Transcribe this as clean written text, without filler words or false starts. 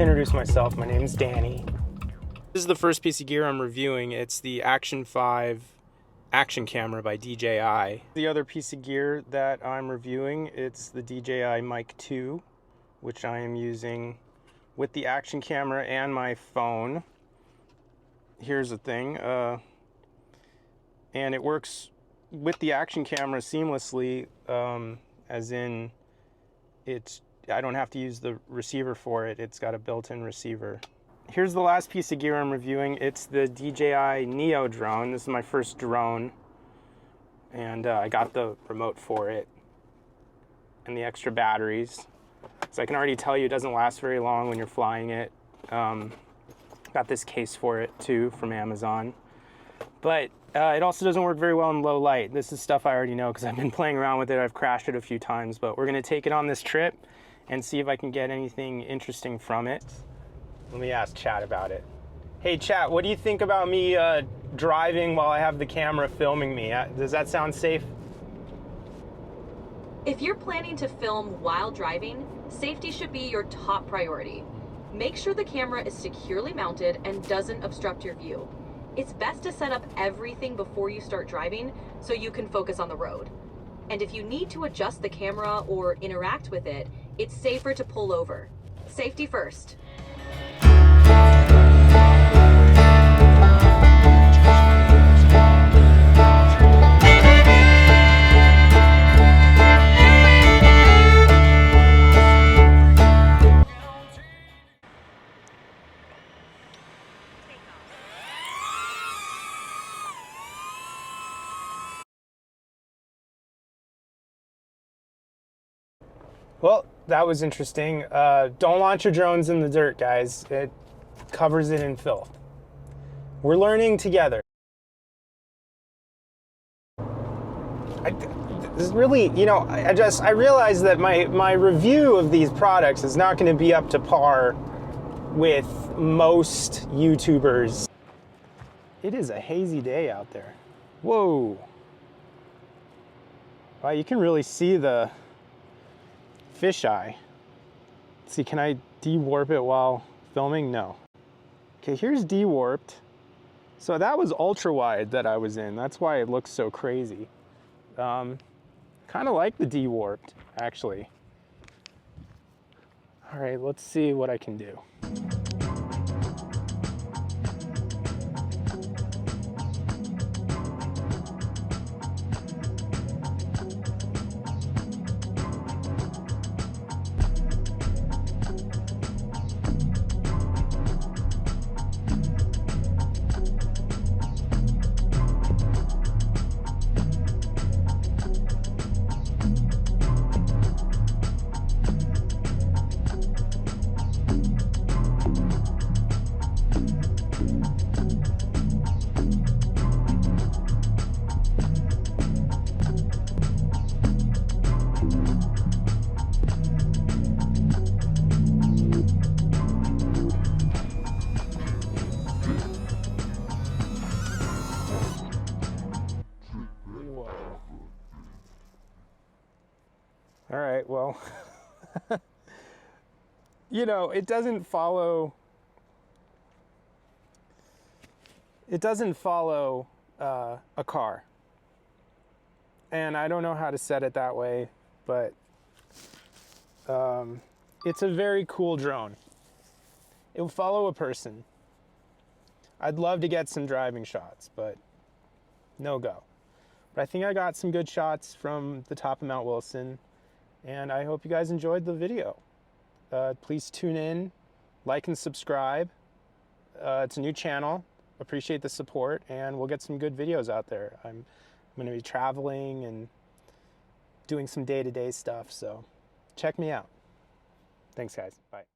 to introduce myself. My name is Danny. This is the first piece of gear I'm reviewing. It's the Action 5 action camera by DJI. The other piece of gear that I'm reviewing, it's the DJI Mic 2, which I am using with the action camera and my phone. Here's the thing, and it works with the action camera seamlessly, as in I don't have to use the receiver for it. It's got a built-in receiver. Here's the last piece of gear I'm reviewing. It's the DJI Neo Drone. This is my first drone, and I got the remote for it and the extra batteries. So I can already tell you it doesn't last very long when you're flying it. Got this case for it too from Amazon. But it also doesn't work very well in low light. This is stuff I already know because I've been playing around with it. I've crashed it a few times, but we're gonna take it on this trip and see if I can get anything interesting from it. Let me ask Chat about it. Hey Chat, what do you think about me driving while I have the camera filming me? Does that sound safe? If you're planning to film while driving, safety should be your top priority. Make sure the camera is securely mounted and doesn't obstruct your view. It's best to set up everything before you start driving so you can focus on the road. And if you need to adjust the camera or interact with it, it's safer to pull over. Safety first. Well, that was interesting. Don't launch your drones in the dirt, guys. It covers it in filth. We're learning together. This is really, you know, I realized that my review of these products is not going to be up to par with most YouTubers. It is a hazy day out there. Whoa. Wow, you can really see the fisheye. Let's see, can I de-warp it while filming? No. Okay, here's de-warped. So that was ultra wide that I was in. That's why it looks so crazy. Kind of like the de-warped, actually. All right, let's see what I can do. All right, well, you know, it doesn't follow a car. And I don't know how to set it that way, but it's a very cool drone. It will follow a person. I'd love to get some driving shots, but no go. But I think I got some good shots from the top of Mount Wilson. And I hope you guys enjoyed the video. Please tune in, like and subscribe. It's a new channel. Appreciate the support, and we'll get some good videos out there. I'm going to be traveling and doing some day-to-day stuff, so check me out. Thanks, guys. Bye.